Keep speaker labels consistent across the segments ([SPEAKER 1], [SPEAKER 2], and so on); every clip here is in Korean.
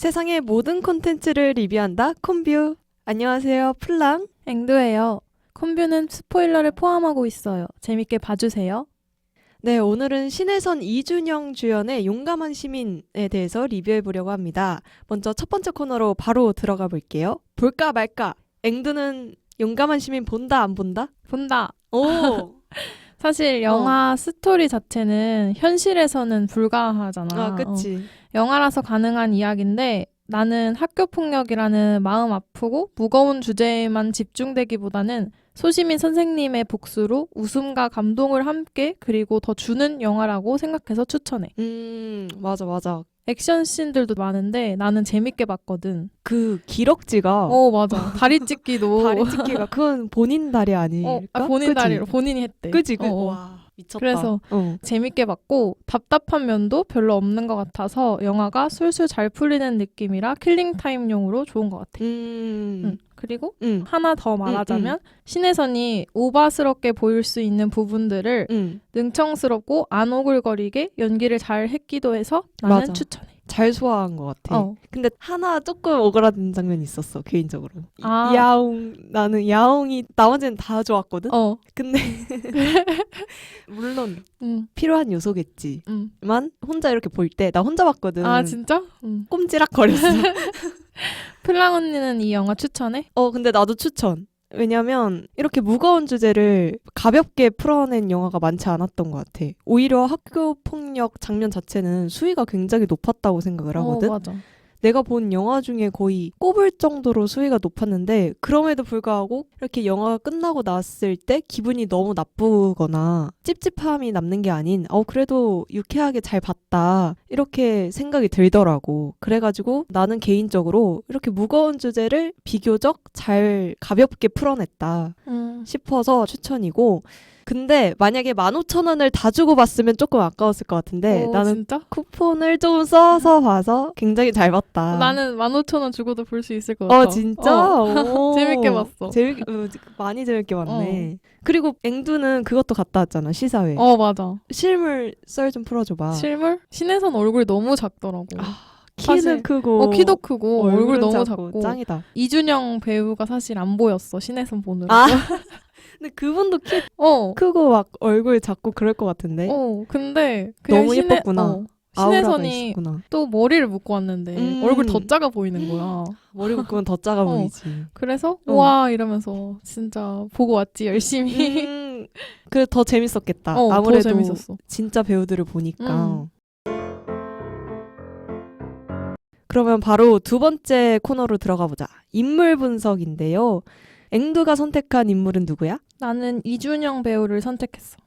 [SPEAKER 1] 세상의 모든 콘텐츠를 리뷰한다 콤뷰. 안녕하세요, 플랑.
[SPEAKER 2] 앵두예요. 콤뷰는 스포일러를 포함하고 있어요. 재밌게 봐주세요.
[SPEAKER 1] 네, 오늘은 신혜선 이준영 주연의 용감한 시민에 대해서 리뷰해보려고 합니다. 먼저 첫 번째 코너로 바로 들어가 볼게요. 볼까 말까? 앵두는 용감한 시민 본다 안 본다?
[SPEAKER 2] 본다.
[SPEAKER 1] 오.
[SPEAKER 2] 사실 영화 스토리 자체는 현실에서는 불가하잖아.
[SPEAKER 1] 아, 그치.
[SPEAKER 2] 영화라서 가능한 이야기인데 나는 학교 폭력이라는 마음 아프고 무거운 주제에만 집중되기보다는 소시민 선생님의 복수로 웃음과 감동을 함께 그리고 더 주는 영화라고 생각해서 추천해.
[SPEAKER 1] 맞아.
[SPEAKER 2] 액션 씬들도 많은데 나는 재밌게 봤거든.
[SPEAKER 1] 그 기럭지가
[SPEAKER 2] 맞아. 다리 찢기도.
[SPEAKER 1] 다리 찢기가 그건 본인 다리 아닐까?
[SPEAKER 2] 본인
[SPEAKER 1] 그치?
[SPEAKER 2] 다리로 본인이 했대.
[SPEAKER 1] 그치?
[SPEAKER 2] 어.
[SPEAKER 1] 와, 미쳤다.
[SPEAKER 2] 그래서 재밌게 봤고 답답한 면도 별로 없는 것 같아서 영화가 술술 잘 풀리는 느낌이라 킬링타임용으로 좋은 것 같아. 그리고 하나 더 말하자면 신혜선이 오바스럽게 보일 수 있는 부분들을 능청스럽고 안 오글거리게 연기를 잘 했기도 해서 나는
[SPEAKER 1] 맞아.
[SPEAKER 2] 추천해.
[SPEAKER 1] 잘 소화한 것 같아. 근데 하나 조금 오그라드는 장면이 있었어, 개인적으로. 야옹, 나는 야옹이 나머지는 다 좋았거든? 근데 물론 필요한 요소겠지만 혼자 이렇게 볼 때 나 혼자 봤거든.
[SPEAKER 2] 아 진짜?
[SPEAKER 1] 꼼지락거렸어.
[SPEAKER 2] 플랑 언니는 이 영화 추천해?
[SPEAKER 1] 근데 나도 추천. 왜냐면 이렇게 무거운 주제를 가볍게 풀어낸 영화가 많지 않았던 것 같아. 오히려 학교 폭력 장면 자체는 수위가 굉장히 높았다고 생각을 하거든.
[SPEAKER 2] 맞아.
[SPEAKER 1] 내가 본 영화 중에 거의 꼽을 정도로 수위가 높았는데 그럼에도 불구하고 이렇게 영화가 끝나고 났을 때 기분이 너무 나쁘거나 찝찝함이 남는 게 아닌 그래도 유쾌하게 잘 봤다 이렇게 생각이 들더라고. 그래가지고 나는 개인적으로 이렇게 무거운 주제를 비교적 잘 가볍게 풀어냈다 싶어서 추천이고, 근데 만약에 15,000원을 다 주고 봤으면 조금 아까웠을 것 같은데 나는
[SPEAKER 2] 진짜?
[SPEAKER 1] 쿠폰을 좀 써서 봐서 굉장히 잘 봤다.
[SPEAKER 2] 나는 15,000원 주고도 볼 수 있을 것 같아.
[SPEAKER 1] 진짜?
[SPEAKER 2] 재밌게 봤어.
[SPEAKER 1] 많이 재밌게 봤네. 그리고 앵두는 그것도 갔다 왔잖아, 시사회.
[SPEAKER 2] 맞아.
[SPEAKER 1] 실물 썰 좀 풀어줘봐.
[SPEAKER 2] 실물? 신혜선 얼굴이 너무 작더라고.
[SPEAKER 1] 키는
[SPEAKER 2] 사실,
[SPEAKER 1] 크고
[SPEAKER 2] 키도 크고 얼굴 너무
[SPEAKER 1] 작고
[SPEAKER 2] 작고
[SPEAKER 1] 짱이다.
[SPEAKER 2] 이준영 배우가 사실 안 보였어, 신혜선 보느라.
[SPEAKER 1] 근데 그분도 키 크고 막 얼굴 작고 그럴 것 같은데.
[SPEAKER 2] 근데 그냥
[SPEAKER 1] 너무 예뻤구나.
[SPEAKER 2] 신혜선이 또 머리를 묶고 왔는데 얼굴 더 작아 보이는 거야.
[SPEAKER 1] 머리 묶으면 더 작아 보이지.
[SPEAKER 2] 그래서 와 이러면서 진짜 보고 왔지 열심히.
[SPEAKER 1] 그래 더 재밌었겠다. 아무래도
[SPEAKER 2] 더 재밌었어.
[SPEAKER 1] 진짜 배우들을 보니까. 그러면 바로 두 번째 코너로 들어가 보자. 인물 분석인데요. 앵두가 선택한 인물은 누구야?
[SPEAKER 2] 나는 이준영 배우를 선택했어.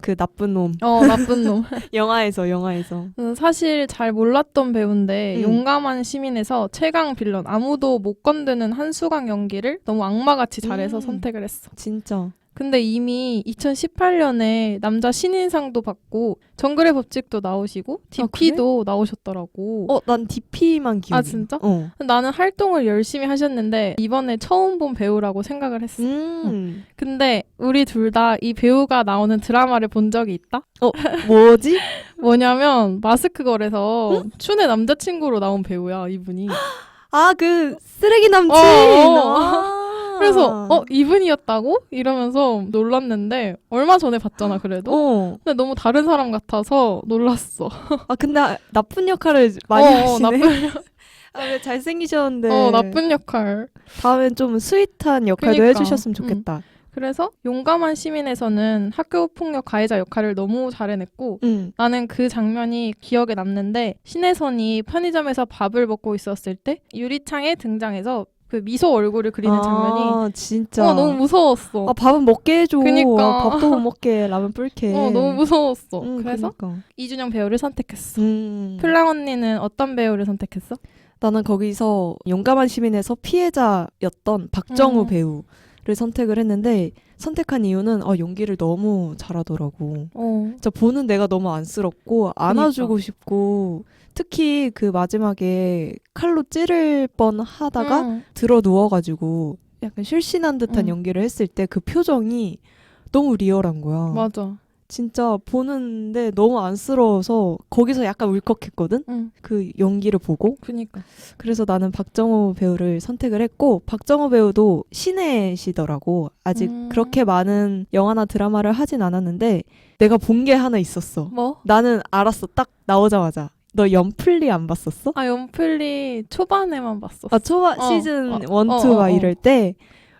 [SPEAKER 1] 그 나쁜 놈.
[SPEAKER 2] 나쁜 놈.
[SPEAKER 1] 영화에서.
[SPEAKER 2] 사실 잘 몰랐던 배우인데 용감한 시민에서 최강 빌런 아무도 못 건드는 한수강 연기를 너무 악마같이 잘해서 선택을 했어.
[SPEAKER 1] 진짜. 근데
[SPEAKER 2] 이미 2018년에 남자 신인상도 받고 정글의 법칙도 나오시고 DP도 나오셨더라고.
[SPEAKER 1] 난 DP만 기억해.
[SPEAKER 2] 아 진짜? 나는 활동을 열심히 하셨는데 이번에 처음 본 배우라고 생각을 했어. 근데 우리 둘 다 이 배우가 나오는 드라마를 본 적이 있다?
[SPEAKER 1] 뭐지?
[SPEAKER 2] 뭐냐면 마스크걸에서 춘의 남자친구로 나온 배우야, 이분이.
[SPEAKER 1] 그 쓰레기 남친.
[SPEAKER 2] 그래서 이분이었다고? 이러면서 놀랐는데 얼마 전에 봤잖아 그래도. 근데 너무 다른 사람 같아서 놀랐어.
[SPEAKER 1] 근데 나쁜 역할을 많이 하시네. 왜 잘생기셨는데.
[SPEAKER 2] 나쁜 역할.
[SPEAKER 1] 다음엔 좀 스윗한 역할도 해주셨으면 좋겠다.
[SPEAKER 2] 그래서 용감한 시민에서는 학교 폭력 가해자 역할을 너무 잘 해냈고 나는 그 장면이 기억에 남는데 신혜선이 편의점에서 밥을 먹고 있었을 때 유리창에 등장해서 그 미소 얼굴을 그리는 장면이
[SPEAKER 1] 진짜
[SPEAKER 2] 너무 무서웠어.
[SPEAKER 1] 밥은 먹게 해줘.
[SPEAKER 2] 그니까.
[SPEAKER 1] 밥도 못 먹게 라면 불게.
[SPEAKER 2] 너무 무서웠어. 그래서
[SPEAKER 1] 그니까.
[SPEAKER 2] 이준영 배우를 선택했어. 플랑 언니는 어떤 배우를 선택했어?
[SPEAKER 1] 나는 거기서 용감한 시민에서 피해자였던 박정우 배우를 선택을 했는데 선택한 이유는 연기를 너무 잘하더라고. 진짜 보는 내가 너무 안쓰럽고 안아주고 싶고, 특히 그 마지막에 칼로 찌를 뻔 하다가 들어 누워가지고 약간 실신한 듯한 연기를 했을 때 그 표정이 너무 리얼한 거야.
[SPEAKER 2] 맞아.
[SPEAKER 1] 진짜 보는데 너무 안쓰러워서 거기서 약간 울컥했거든? 그 연기를 보고.
[SPEAKER 2] 그니까.
[SPEAKER 1] 그래서 나는 박정호 배우를 선택을 했고, 박정호 배우도 신예시더라고. 아직 그렇게 많은 영화나 드라마를 하진 않았는데 내가 본 게 하나 있었어.
[SPEAKER 2] 뭐?
[SPEAKER 1] 나는 알았어. 딱 나오자마자. 너 연플리 안 봤었어?
[SPEAKER 2] 아, 연플리 초반에만 봤었어.
[SPEAKER 1] 아, 초반 시즌 1, 2 막 이럴 때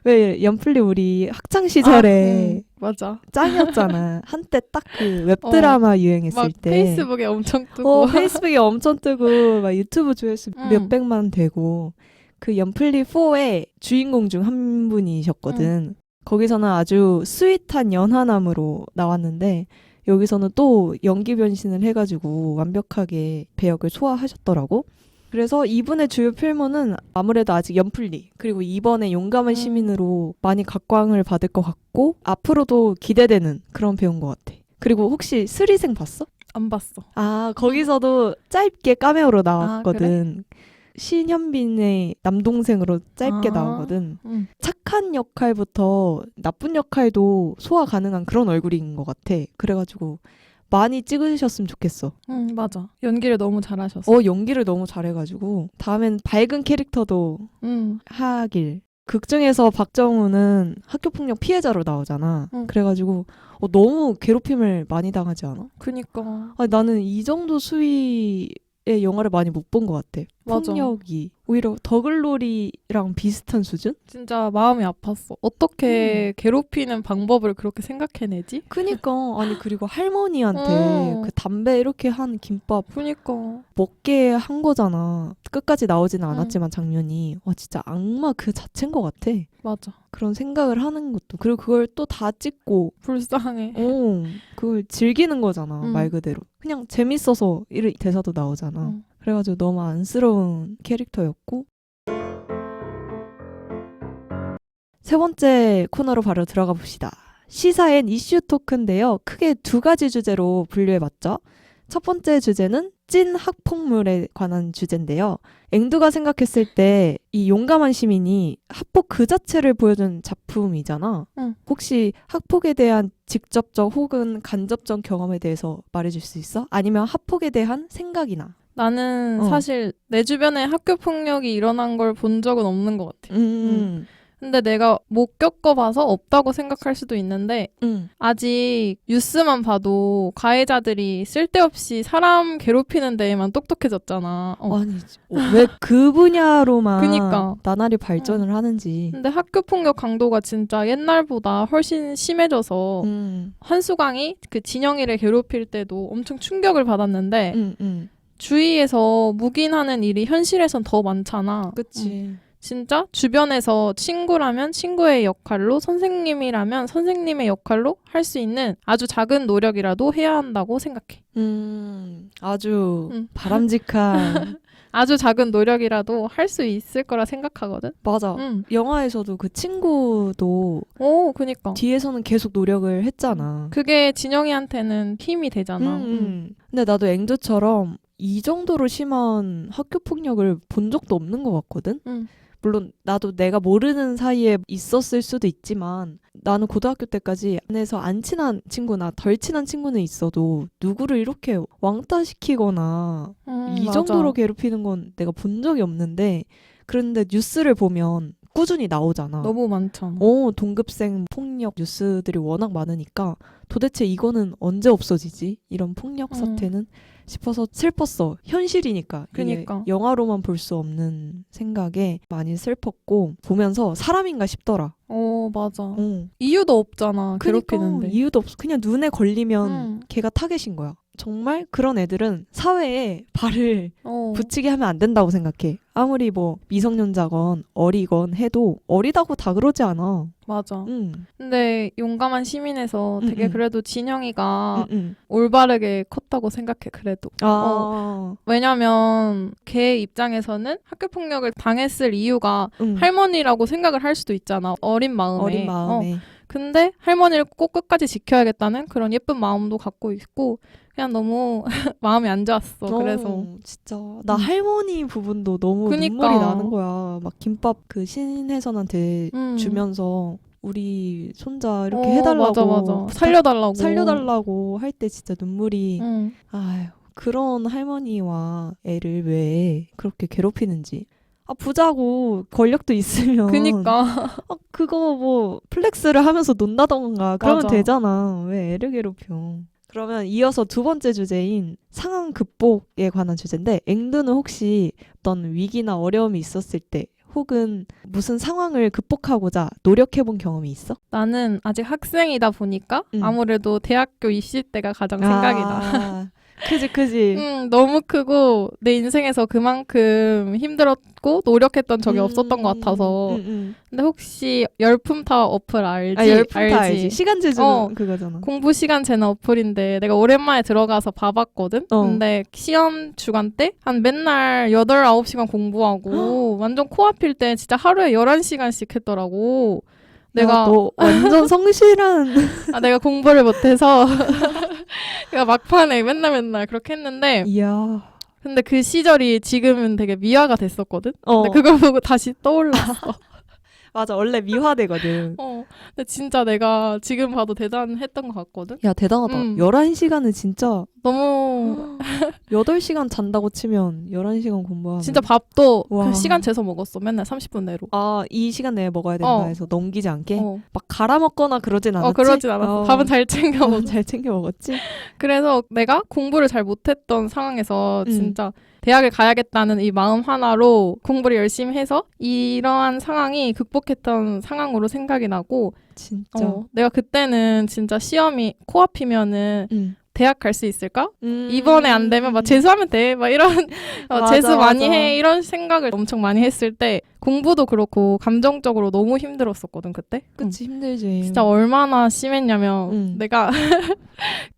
[SPEAKER 1] 왜 연플리 우리 학창 시절에
[SPEAKER 2] 맞아.
[SPEAKER 1] 짱이었잖아. 한때 딱 그 웹드라마 유행했을
[SPEAKER 2] 막
[SPEAKER 1] 때.
[SPEAKER 2] 페이스북에 엄청 뜨고.
[SPEAKER 1] 페이스북에 엄청 뜨고 막 유튜브 조회수 몇백만 되고. 그 연플리 4의 주인공 중 한 분이셨거든. 거기서는 아주 스윗한 연하남으로 나왔는데 여기서는 또 연기 변신을 해가지고 완벽하게 배역을 소화하셨더라고. 그래서 이분의 주요 필모는 아무래도 아직 연플리 그리고 이번에 용감한 시민으로 많이 각광을 받을 것 같고 앞으로도 기대되는 그런 배우인 것 같아. 그리고 혹시 스리생 봤어?
[SPEAKER 2] 안 봤어.
[SPEAKER 1] 아, 거기서도 짧게 카메오로 나왔거든.
[SPEAKER 2] 그래?
[SPEAKER 1] 신현빈의 남동생으로 짧게 나오거든. 착한 역할부터 나쁜 역할도 소화 가능한 그런 얼굴인 것 같아. 그래가지고 많이 찍으셨으면 좋겠어.
[SPEAKER 2] 맞아. 연기를 너무 잘하셨어.
[SPEAKER 1] 연기를 너무 잘해가지고 다음엔 밝은 캐릭터도 하길. 극 중에서 박정우는 학교폭력 피해자로 나오잖아. 그래가지고 너무 괴롭힘을 많이 당하지 않아?
[SPEAKER 2] 그니까.
[SPEAKER 1] 아니, 나는 이 정도 수위의 영화를 많이 못 본 것 같아.
[SPEAKER 2] 맞아.
[SPEAKER 1] 폭력이. 오히려 더글로리랑 비슷한 수준?
[SPEAKER 2] 진짜 마음이 아팠어. 어떻게 괴롭히는 방법을 그렇게 생각해내지?
[SPEAKER 1] 그니까. 아니 그리고 할머니한테 그 담배 이렇게 한 김밥
[SPEAKER 2] 그니까.
[SPEAKER 1] 먹게 한 거잖아. 끝까지 나오지는 않았지만 장면이. 와 진짜 악마 그 자체인 것 같아.
[SPEAKER 2] 맞아.
[SPEAKER 1] 그런 생각을 하는 것도. 그리고 그걸 또 다 찍고
[SPEAKER 2] 불쌍해.
[SPEAKER 1] 그걸 즐기는 거잖아. 말 그대로. 그냥 재밌어서 이런 대사도 나오잖아. 그래가지고 너무 안쓰러운 캐릭터였고. 세 번째 코너로 바로 들어가 봅시다. 시사앤 이슈 토크인데요. 크게 두 가지 주제로 분류해봤죠. 첫 번째 주제는 찐 학폭물에 관한 주제인데요. 앵두가 생각했을 때 이 용감한 시민이 학폭 그 자체를 보여준 작품이잖아. 혹시 학폭에 대한 직접적 혹은 간접적 경험에 대해서 말해줄 수 있어? 아니면 학폭에 대한 생각이나?
[SPEAKER 2] 나는 사실 내 주변에 학교 폭력이 일어난 걸 본 적은 없는 것 같아. 근데 내가 못 겪어봐서 없다고 생각할 수도 있는데 아직 뉴스만 봐도 가해자들이 쓸데없이 사람 괴롭히는 데에만 똑똑해졌잖아.
[SPEAKER 1] 아니 왜 그 분야로만
[SPEAKER 2] 그니까.
[SPEAKER 1] 나날이 발전을 하는지.
[SPEAKER 2] 근데 학교 폭력 강도가 진짜 옛날보다 훨씬 심해져서 한수강이 그 진영이를 괴롭힐 때도 엄청 충격을 받았는데 주위에서 묵인하는 일이 현실에선 더 많잖아.
[SPEAKER 1] 그치.
[SPEAKER 2] 진짜 주변에서 친구라면 친구의 역할로, 선생님이라면 선생님의 역할로 할 수 있는 아주 작은 노력이라도 해야 한다고 생각해.
[SPEAKER 1] 아주 바람직한
[SPEAKER 2] 아주 작은 노력이라도 할 수 있을 거라 생각하거든.
[SPEAKER 1] 맞아. 영화에서도 그 친구도
[SPEAKER 2] 그니까.
[SPEAKER 1] 뒤에서는 계속 노력을 했잖아.
[SPEAKER 2] 그게 진영이한테는 힘이 되잖아.
[SPEAKER 1] 근데 나도 앵두처럼 이 정도로 심한 학교 폭력을 본 적도 없는 것 같거든. 물론 나도 내가 모르는 사이에 있었을 수도 있지만 나는 고등학교 때까지 안에서 안 친한 친구나 덜 친한 친구는 있어도 누구를 이렇게 왕따시키거나 이
[SPEAKER 2] 맞아.
[SPEAKER 1] 정도로 괴롭히는 건 내가 본 적이 없는데 그런데 뉴스를 보면 꾸준히 나오잖아.
[SPEAKER 2] 너무 많잖아.
[SPEAKER 1] 동급생 폭력 뉴스들이 워낙 많으니까 도대체 이거는 언제 없어지지? 이런 폭력 사태는 싶어서 슬펐어. 현실이니까.
[SPEAKER 2] 그니까.
[SPEAKER 1] 영화로만 볼 수 없는 생각에 많이 슬펐고 보면서 사람인가 싶더라.
[SPEAKER 2] 맞아. 이유도 없잖아. 괴롭히는데.
[SPEAKER 1] 이유도 없어. 그냥 눈에 걸리면 걔가 타겟인 거야. 정말 그런 애들은 사회에 발을 붙이게 하면 안 된다고 생각해. 아무리 뭐 미성년자건 어리건 해도 어리다고 다 그러지 않아.
[SPEAKER 2] 맞아. 근데 용감한 시민에서 되게 그래도 진영이가 올바르게 컸다고 생각해. 그래도. 왜냐면 걔 입장에서는 학교폭력을 당했을 이유가 할머니라고 생각을 할 수도 있잖아. 어린 마음에. 근데 할머니를 꼭 끝까지 지켜야겠다는 그런 예쁜 마음도 갖고 있고 그냥 너무 마음이 안 좋았어. 그래서
[SPEAKER 1] 진짜 나 할머니 부분도 너무
[SPEAKER 2] 그니까.
[SPEAKER 1] 눈물이 나는 거야. 막 김밥 그 신혜선한테 주면서 우리 손자 이렇게 해달라고
[SPEAKER 2] 맞아. 살려달라고
[SPEAKER 1] 할 때 진짜 눈물이 아유 그런 할머니와 애를 왜 그렇게 괴롭히는지. 부자고 권력도 있으면
[SPEAKER 2] 그니까
[SPEAKER 1] 그거 뭐 플렉스를 하면서 논다던가 그러면
[SPEAKER 2] 맞아.
[SPEAKER 1] 되잖아. 왜 애를 괴롭혀. 그러면 이어서 두 번째 주제인 상황 극복에 관한 주제인데 앵두는 혹시 어떤 위기나 어려움이 있었을 때 혹은 무슨 상황을 극복하고자 노력해본 경험이 있어?
[SPEAKER 2] 나는 아직 학생이다 보니까 아무래도 대학교 입시 때가 가장 생각이 나.
[SPEAKER 1] 그지.
[SPEAKER 2] 너무 크고 내 인생에서 그만큼 힘들었고 노력했던 적이 없었던 것 같아서. 근데 혹시 열품타 어플 알지?
[SPEAKER 1] 열품타 알지. 시간 재주는 그거잖아.
[SPEAKER 2] 공부 시간 재는 어플인데 내가 오랜만에 들어가서 봐봤거든? 근데 시험 주간 때 한 맨날 8, 9시간 공부하고 완전 코앞일 때 진짜 하루에 11시간씩 했더라고.
[SPEAKER 1] 너 완전 성실한.
[SPEAKER 2] 내가 공부를 못해서 내가 막판에 맨날 그렇게 했는데
[SPEAKER 1] 이야.
[SPEAKER 2] 근데 그 시절이 지금은 되게 미화가 됐었거든? 근데 그걸 보고 다시 떠올랐어.
[SPEAKER 1] 맞아. 원래 미화되거든.
[SPEAKER 2] 근데 진짜 내가 지금 봐도 대단했던 것 같거든?
[SPEAKER 1] 야, 대단하다. 11시간은 진짜
[SPEAKER 2] 너무
[SPEAKER 1] 8시간 잔다고 치면 11시간 공부하면
[SPEAKER 2] 진짜 밥도
[SPEAKER 1] 와.
[SPEAKER 2] 그 시간 재서 먹었어. 맨날 30분 내로.
[SPEAKER 1] 이 시간 내에 먹어야 된다 해서 넘기지 않게? 막 갈아 먹거나 그러진 않았지?
[SPEAKER 2] 그러진 않았어. 밥은 잘 챙겨 먹었어.
[SPEAKER 1] 잘 챙겨 먹었지?
[SPEAKER 2] 그래서 내가 공부를 잘 못했던 상황에서 진짜 대학을 가야겠다는 이 마음 하나로 공부를 열심히 해서 이러한 상황이 극복했던 상황으로 생각이 나고
[SPEAKER 1] 진짜
[SPEAKER 2] 내가 그때는 진짜 시험이 코앞이면은 대학 갈 수 있을까? 이번에 안 되면 막 재수하면 돼. 막 이런 재수 많이 해. 이런 생각을 엄청 많이 했을 때 공부도 그렇고 감정적으로 너무 힘들었었거든 그때.
[SPEAKER 1] 그치 힘들지.
[SPEAKER 2] 진짜 얼마나 심했냐면 내가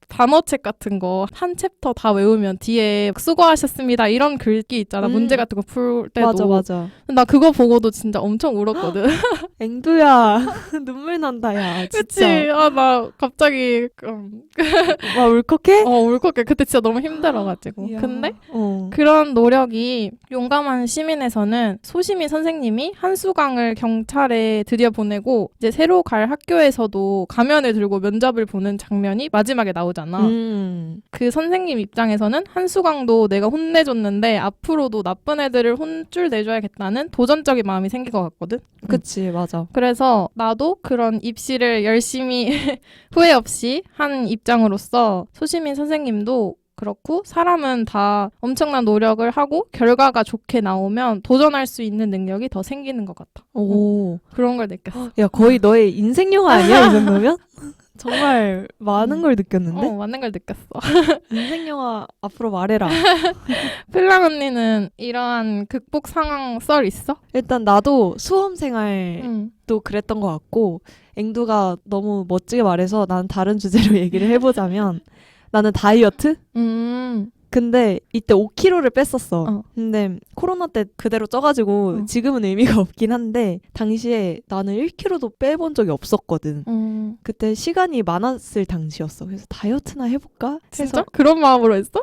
[SPEAKER 2] 단어책 같은 거 한 챕터 다 외우면 뒤에 수고하셨습니다 이런 글귀 있잖아. 문제 같은 거 풀 때도.
[SPEAKER 1] 맞아.
[SPEAKER 2] 나 그거 보고도 진짜 엄청 울었거든.
[SPEAKER 1] 앵두야 눈물 난다 야. 진짜.
[SPEAKER 2] 그치. 나 갑자기
[SPEAKER 1] 막 울컥해?
[SPEAKER 2] 울컥해. 그때 진짜 너무 힘들어가지고.
[SPEAKER 1] 이야.
[SPEAKER 2] 근데 그런 노력이 용감한 시민에서는 소시민 선생님이 한수강을 경찰에 드디어 보내고 이제 새로 갈 학교에서도 가면을 들고 면접을 보는 장면이 마지막에 나오잖아. 그 선생님 입장에서는 한수강도 내가 혼내줬는데 앞으로도 나쁜 애들을 혼쭐 내줘야겠다는 도전적인 마음이 생길 것 같거든.
[SPEAKER 1] 그치 맞아.
[SPEAKER 2] 그래서 나도 그런 입시를 열심히 후회 없이 한 입장으로서 소시민 선생님도 그렇고 사람은 다 엄청난 노력을 하고 결과가 좋게 나오면 도전할 수 있는 능력이 더 생기는 것 같아.
[SPEAKER 1] 오.
[SPEAKER 2] 그런 걸 느꼈어.
[SPEAKER 1] 야 거의 너의 인생 영화 아니야 이 정도면? 정말 많은 걸 느꼈는데?
[SPEAKER 2] 많은 걸 느꼈어.
[SPEAKER 1] 인생 영화 앞으로 말해라.
[SPEAKER 2] 필랑 언니는 이러한 극복 상황 썰 있어?
[SPEAKER 1] 일단 나도 수험 생활도 그랬던 것 같고 앵두가 너무 멋지게 말해서 난 다른 주제로 얘기를 해보자면 나는 다이어트? 근데 이때 5kg를 뺐었어. 근데 코로나 때 그대로 쪄가지고 지금은 의미가 없긴 한데 당시에 나는 1kg도 빼본 적이 없었거든. 그때 시간이 많았을 당시였어. 그래서 다이어트나 해볼까?
[SPEAKER 2] 진짜? 그런 마음으로 했어?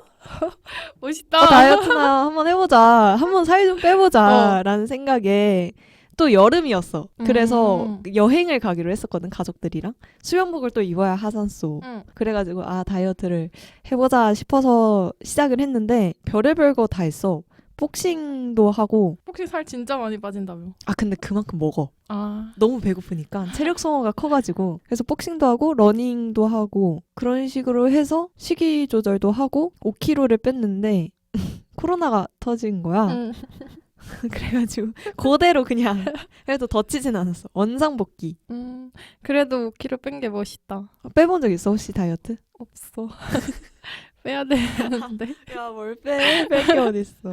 [SPEAKER 2] 멋있다.
[SPEAKER 1] 다이어트나 한번 해보자. 한번 살 좀 빼보자. 라는 생각에 또 여름이었어. 그래서 여행을 가기로 했었거든, 가족들이랑. 수영복을 또 입어야 하산소. 그래가지고 다이어트를 해보자 싶어서 시작을 했는데 별의별 거 다 했어. 복싱도 하고.
[SPEAKER 2] 복싱 살 진짜 많이 빠진다며.
[SPEAKER 1] 근데 그만큼 먹어. 너무 배고프니까 체력 소모가 커가지고. 그래서 복싱도 하고 러닝도 하고 그런 식으로 해서 식이 조절도 하고 5kg를 뺐는데 코로나가 터진 거야. 그래가지고 그대로 그냥 그래도 더 찌진 않았어. 원상복귀.
[SPEAKER 2] 그래도 5kg 뺀 게 멋있다.
[SPEAKER 1] 빼본 적 있어 혹시 다이어트?
[SPEAKER 2] 없어. 빼야 되는데.
[SPEAKER 1] 야 뭘 빼? 뺄 게 어딨어.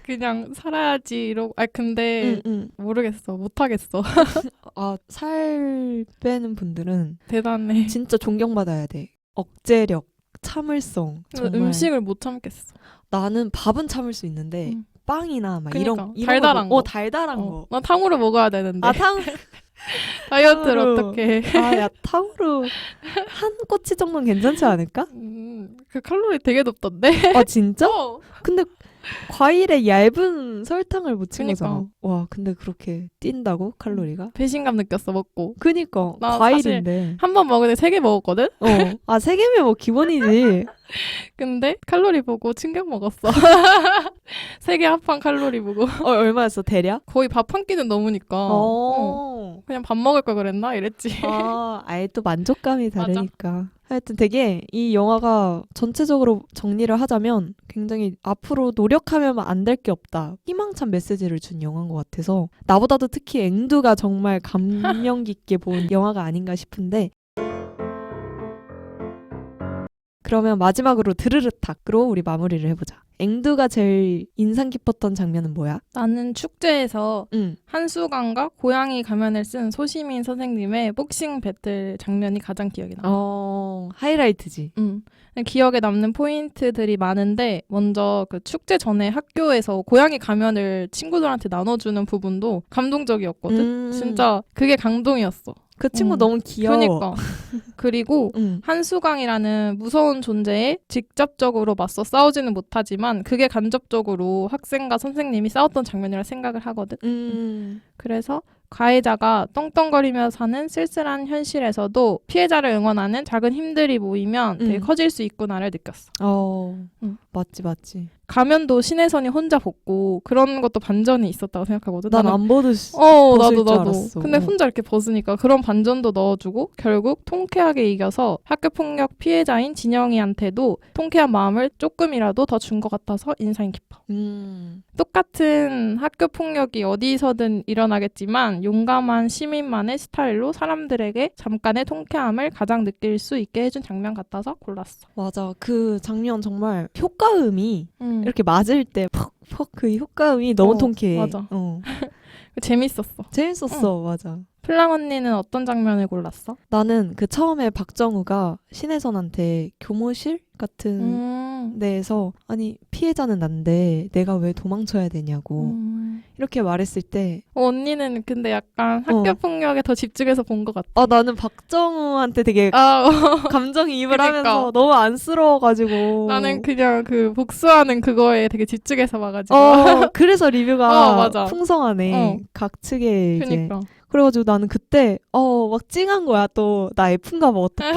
[SPEAKER 2] 그냥 살아야지 이러고. 근데 모르겠어. 못하겠어.
[SPEAKER 1] 살 빼는 분들은
[SPEAKER 2] 대단해.
[SPEAKER 1] 진짜 존경받아야 돼. 억제력, 참을성. 정말.
[SPEAKER 2] 음식을 못 참겠어.
[SPEAKER 1] 나는 밥은 참을 수 있는데 빵이나 막
[SPEAKER 2] 그러니까,
[SPEAKER 1] 이런
[SPEAKER 2] 달달한 거.
[SPEAKER 1] 달달한 거.
[SPEAKER 2] 나 탕후루 먹어야 되는데.
[SPEAKER 1] 탕.
[SPEAKER 2] 다이어트를 어떻게 해?
[SPEAKER 1] 야 탕후루 한 꼬치 정도는 괜찮지 않을까?
[SPEAKER 2] 그 칼로리 되게 높던데.
[SPEAKER 1] 진짜? 근데 과일에 얇은 설탕을 묻힌
[SPEAKER 2] 그니까.
[SPEAKER 1] 거잖아. 와, 근데 그렇게 뛴다고 칼로리가?
[SPEAKER 2] 배신감 느꼈어 먹고.
[SPEAKER 1] 그니까
[SPEAKER 2] 나
[SPEAKER 1] 과일인데.
[SPEAKER 2] 한 번 먹을 때 3개 먹었거든?
[SPEAKER 1] 아, 3개면 뭐 기본이지.
[SPEAKER 2] 근데 칼로리 보고 충격 먹었어. 3개 합한 칼로리 보고.
[SPEAKER 1] 얼마였어, 대략?
[SPEAKER 2] 거의 밥 한 끼는 넘으니까. 그냥 밥 먹을 걸 그랬나? 이랬지.
[SPEAKER 1] 아예 또 만족감이 다르니까. 하여튼 되게 이 영화가 전체적으로 정리를 하자면 굉장히 앞으로 노력하면 안 될 게 없다. 희망찬 메시지를 준 영화인 것 같아서 나보다도 특히 앵두가 정말 감명 깊게 본 영화가 아닌가 싶은데 그러면 마지막으로 드르르탁으로 우리 마무리를 해보자. 앵두가 제일 인상 깊었던 장면은 뭐야?
[SPEAKER 2] 나는 축제에서 한수강과 고양이 가면을 쓴 소시민 선생님의 복싱 배틀 장면이 가장 기억에 남아.
[SPEAKER 1] 하이라이트지.
[SPEAKER 2] 기억에 남는 포인트들이 많은데 먼저 그 축제 전에 학교에서 고양이 가면을 친구들한테 나눠주는 부분도 감동적이었거든. 진짜 그게 감동이었어.
[SPEAKER 1] 그 친구 너무 귀여워.
[SPEAKER 2] 그러니까. 그리고 한수강이라는 무서운 존재에 직접적으로 맞서 싸우지는 못하지만 그게 간접적으로 학생과 선생님이 싸웠던 장면이라 생각을 하거든. 그래서 가해자가 떵떵거리며 사는 쓸쓸한 현실에서도 피해자를 응원하는 작은 힘들이 모이면 되게 커질 수 있구나를 느꼈어.
[SPEAKER 1] 맞지.
[SPEAKER 2] 가면도 신혜선이 혼자 벗고 그런 것도 반전이 있었다고 생각하거든.
[SPEAKER 1] 난 안 벗을 줄
[SPEAKER 2] 나도.
[SPEAKER 1] 알았어.
[SPEAKER 2] 근데 혼자 이렇게 벗으니까 그런 반전도 넣어주고 결국 통쾌하게 이겨서 학교폭력 피해자인 진영이한테도 통쾌한 마음을 조금이라도 더 준 것 같아서 인상이 깊어. 똑같은 학교폭력이 어디서든 일어나겠지만 용감한 시민만의 스타일로 사람들에게 잠깐의 통쾌함을 가장 느낄 수 있게 해준 장면 같아서 골랐어.
[SPEAKER 1] 맞아. 그 장면 정말 효과음이 이렇게 맞을 때 퍽퍽 그 효과음이 너무 통쾌해.
[SPEAKER 2] 맞아. 재밌었어.
[SPEAKER 1] 재밌었어. 맞아.
[SPEAKER 2] 플랑 언니는 어떤 장면을 골랐어?
[SPEAKER 1] 나는 그 처음에 박정우가 신혜선한테 교무실 같은 데에서 아니 피해자는 난데 내가 왜 도망쳐야 되냐고 이렇게 말했을 때
[SPEAKER 2] 언니는 근데 약간 학교폭력에 더 집중해서 본 것 같아.
[SPEAKER 1] 나는 박정우한테 되게 감정이입을
[SPEAKER 2] 그러니까.
[SPEAKER 1] 하면서 너무 안쓰러워가지고
[SPEAKER 2] 나는 그냥 그 복수하는 그거에 되게 집중해서 봐가지고
[SPEAKER 1] 그래서 리뷰가
[SPEAKER 2] 맞아.
[SPEAKER 1] 풍성하네. 각 측에 이제
[SPEAKER 2] 그러니까.
[SPEAKER 1] 그래가지고 나는 그때 막 찡한 거야. 또 나 F인가 봐 어떡해.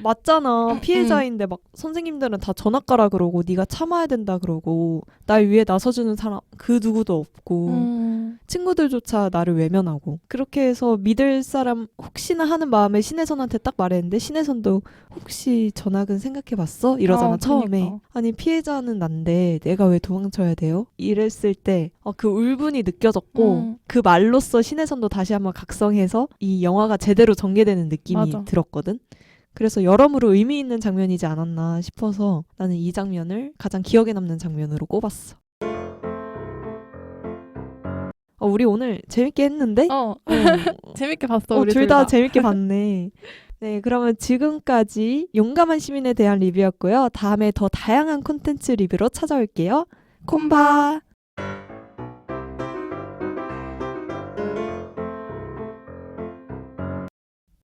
[SPEAKER 1] 맞잖아. 피해자인데 막 선생님들은 다 전학 가라 그러고 네가 참아야 된다 그러고 날 위해 나서주는 사람 그 누구도 없고 친구들조차 나를 외면하고 그렇게 해서 믿을 사람 혹시나 하는 마음에 신혜선한테 딱 말했는데 신혜선도 혹시 전학은 생각해봤어? 이러잖아 처음에.
[SPEAKER 2] 그러니까.
[SPEAKER 1] 아니 피해자는 난데 내가 왜 도망쳐야 돼요? 이랬을 때 그 울분이 느껴졌고 그 말로써 신혜선도 다시 한번 각성해서 이 영화가 제대로 전개되는 느낌이
[SPEAKER 2] 맞아.
[SPEAKER 1] 들었거든. 그래서 여러모로 의미 있는 장면이지 않았나 싶어서 나는 이 장면을 가장 기억에 남는 장면으로 꼽았어. 우리 오늘 재밌게 했는데?
[SPEAKER 2] 재밌게 봤어. 우리
[SPEAKER 1] 둘 다 재밌게 봤네. 네, 그러면 지금까지 용감한 시민에 대한 리뷰였고요. 다음에 더 다양한 콘텐츠 리뷰로 찾아올게요. 콤바!